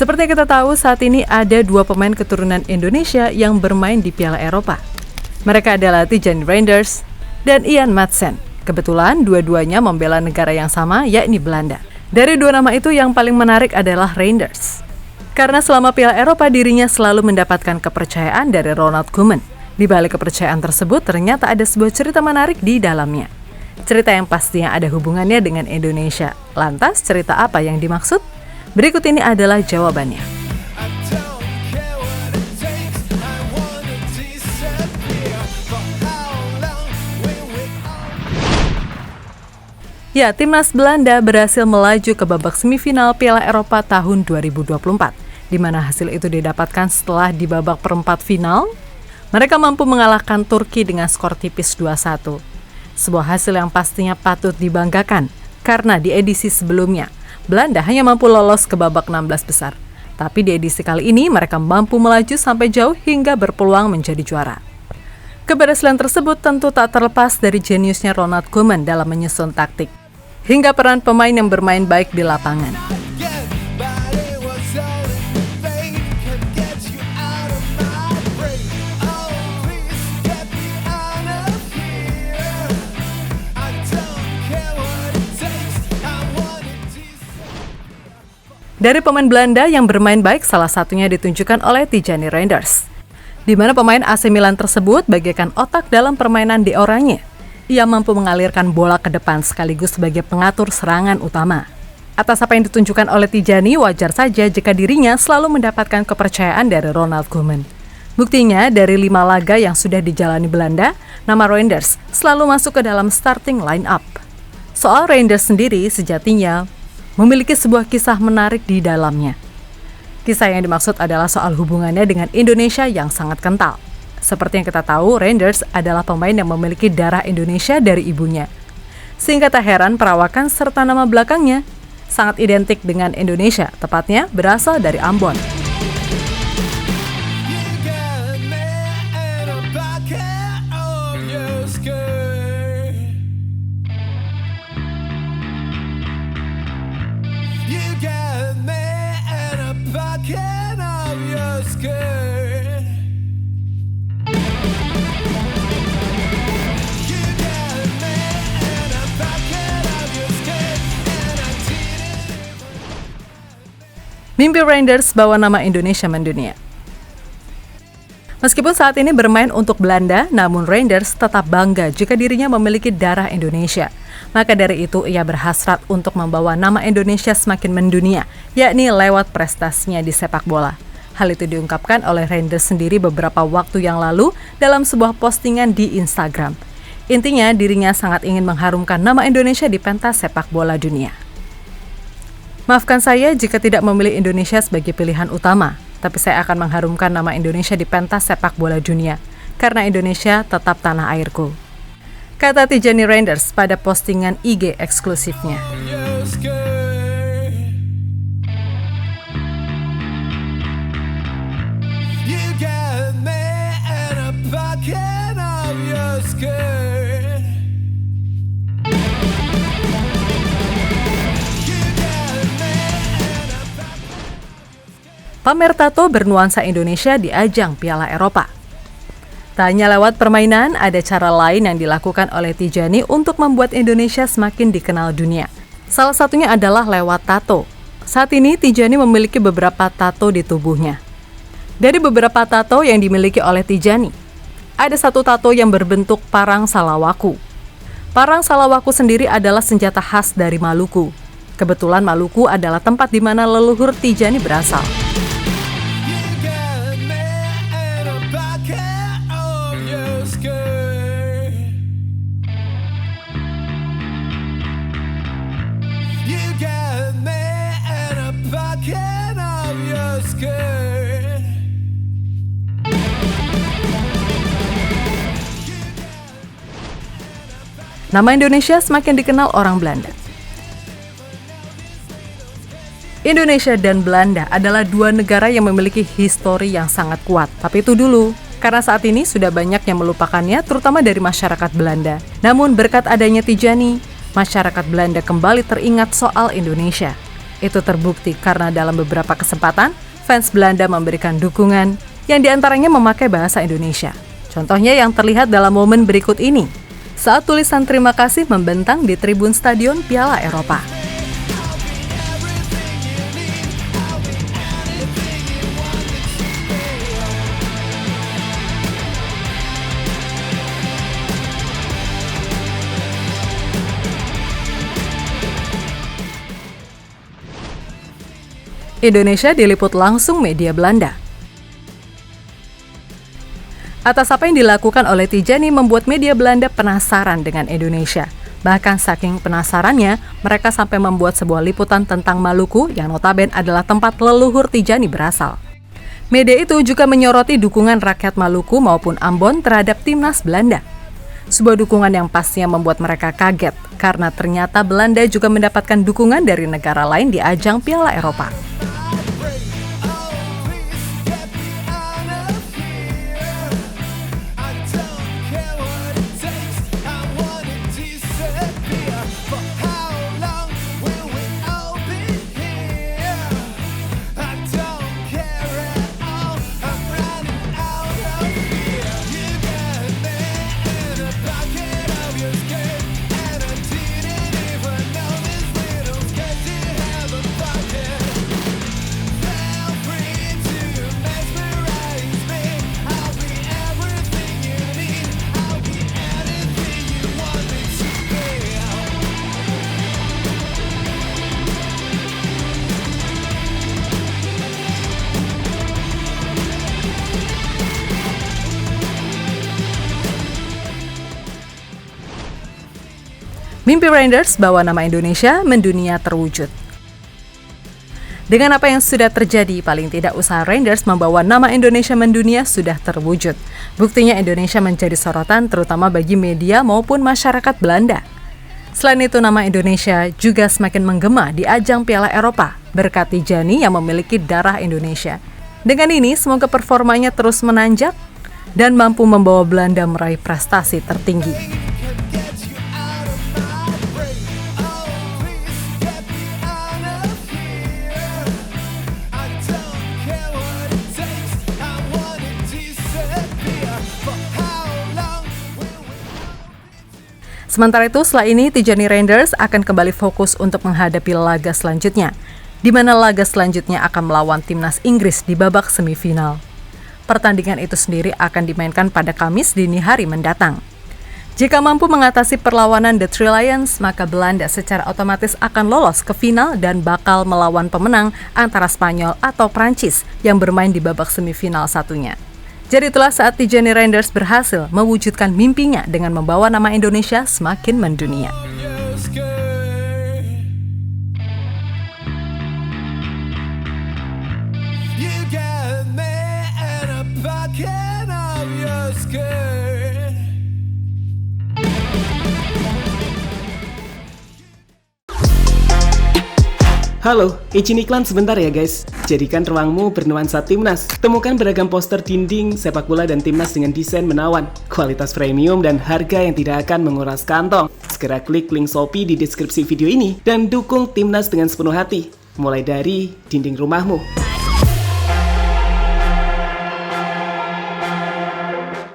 Seperti yang kita tahu, saat ini ada 2 pemain keturunan Indonesia yang bermain di Piala Eropa. Mereka adalah Tidjani Reynders dan Ian Maatsen. Kebetulan dua-duanya membela negara yang sama, yakni Belanda. Dari 2 nama itu yang paling menarik adalah Reynders. Karena selama Piala Eropa dirinya selalu mendapatkan kepercayaan dari Ronald Koeman. Di balik kepercayaan tersebut ternyata ada sebuah cerita menarik di dalamnya. Cerita yang pastinya ada hubungannya dengan Indonesia. Lantas cerita apa yang dimaksud? Berikut ini adalah jawabannya. Ya, timnas Belanda berhasil melaju ke babak semifinal Piala Eropa tahun 2024, di mana hasil itu didapatkan setelah di babak perempat final, mereka mampu mengalahkan Turki dengan skor tipis 2-1. Sebuah hasil yang pastinya patut dibanggakan, karena di edisi sebelumnya, Belanda hanya mampu lolos ke babak 16 besar. Tapi di edisi kali ini, mereka mampu melaju sampai jauh hingga berpeluang menjadi juara. Keberhasilan tersebut tentu tak terlepas dari jeniusnya Ronald Koeman dalam menyusun taktik, hingga peran pemain yang bermain baik di lapangan. Dari pemain Belanda yang bermain baik, salah satunya ditunjukkan oleh Tidjani Reynders, di mana pemain AC Milan tersebut bagaikan otak dalam permainan di oranye. Ia mampu mengalirkan bola ke depan sekaligus sebagai pengatur serangan utama. Atas apa yang ditunjukkan oleh Tidjani, wajar saja jika dirinya selalu mendapatkan kepercayaan dari Ronald Koeman. Buktinya, dari 5 laga yang sudah dijalani Belanda, nama Reynders selalu masuk ke dalam starting line-up. Soal Reynders sendiri, sejatinya memiliki sebuah kisah menarik di dalamnya. Kisah yang dimaksud adalah soal hubungannya dengan Indonesia yang sangat kental. Seperti yang kita tahu, Reynders adalah pemain yang memiliki darah Indonesia dari ibunya. Sehingga tak heran perawakan serta nama belakangnya sangat identik dengan Indonesia, tepatnya berasal dari Ambon. Mimpi Reynders bawa nama Indonesia mendunia. Meskipun saat ini bermain untuk Belanda, namun Reynders tetap bangga jika dirinya memiliki darah Indonesia. Maka dari itu ia berhasrat untuk membawa nama Indonesia semakin mendunia, yakni lewat prestasinya di sepak bola. Hal itu diungkapkan oleh Reynders sendiri beberapa waktu yang lalu dalam sebuah postingan di Instagram. Intinya dirinya sangat ingin mengharumkan nama Indonesia di pentas sepak bola dunia. Maafkan saya jika tidak memilih Indonesia sebagai pilihan utama, tapi saya akan mengharumkan nama Indonesia di pentas sepak bola dunia, karena Indonesia tetap tanah airku, kata Tidjani Reynders pada postingan IG eksklusifnya. Pamer tato bernuansa Indonesia di ajang Piala Eropa. Tak hanya lewat permainan, ada cara lain yang dilakukan oleh Tidjani untuk membuat Indonesia semakin dikenal dunia. Salah satunya adalah lewat tato. Saat ini Tidjani memiliki beberapa tato di tubuhnya. Dari beberapa tato yang dimiliki oleh Tidjani, ada satu tato yang berbentuk parang salawaku. Parang salawaku sendiri adalah senjata khas dari Maluku. Kebetulan Maluku adalah tempat di mana leluhur Tidjani berasal. Nama Indonesia semakin dikenal orang Belanda. Indonesia dan Belanda adalah 2 negara yang memiliki histori yang sangat kuat. Tapi itu dulu, karena saat ini sudah banyak yang melupakannya, terutama dari masyarakat Belanda. Namun berkat adanya Tidjani, masyarakat Belanda kembali teringat soal Indonesia. Itu terbukti karena dalam beberapa kesempatan, fans Belanda memberikan dukungan yang diantaranya memakai bahasa Indonesia. Contohnya yang terlihat dalam momen berikut ini, saat tulisan terima kasih membentang di tribun Stadion Piala Eropa. Indonesia diliput langsung media Belanda. Atas apa yang dilakukan oleh Tijani membuat media Belanda penasaran dengan Indonesia. Bahkan saking penasarannya, mereka sampai membuat sebuah liputan tentang Maluku yang notabene adalah tempat leluhur Tijani berasal. Media itu juga menyoroti dukungan rakyat Maluku maupun Ambon terhadap timnas Belanda. Sebuah dukungan yang pastinya membuat mereka kaget, karena ternyata Belanda juga mendapatkan dukungan dari negara lain di ajang Piala Eropa. Mimpi Reinders bawa nama Indonesia mendunia terwujud. Dengan apa yang sudah terjadi, paling tidak usaha Reinders membawa nama Indonesia mendunia sudah terwujud. Buktinya Indonesia menjadi sorotan terutama bagi media maupun masyarakat Belanda. Selain itu, nama Indonesia juga semakin menggema di ajang Piala Eropa berkat Tijani yang memiliki darah Indonesia. Dengan ini, semoga performanya terus menanjak dan mampu membawa Belanda meraih prestasi tertinggi. Sementara itu, setelah ini Tijani Reinders akan kembali fokus untuk menghadapi laga selanjutnya, di mana laga selanjutnya akan melawan timnas Inggris di babak semifinal. Pertandingan itu sendiri akan dimainkan pada Kamis dini hari mendatang. Jika mampu mengatasi perlawanan The Three Lions, maka Belanda secara otomatis akan lolos ke final dan bakal melawan pemenang antara Spanyol atau Prancis yang bermain di babak semifinal satunya. Jadi itulah saat Tijani Reinders berhasil mewujudkan mimpinya dengan membawa nama Indonesia semakin mendunia. Halo, izin iklan sebentar ya guys. Jadikan ruangmu bernuansa timnas. Temukan beragam poster dinding, sepak bola dan timnas dengan desain menawan, kualitas premium dan harga yang tidak akan menguras kantong. Segera klik link Shopee di deskripsi video ini dan dukung timnas dengan sepenuh hati. Mulai dari dinding rumahmu.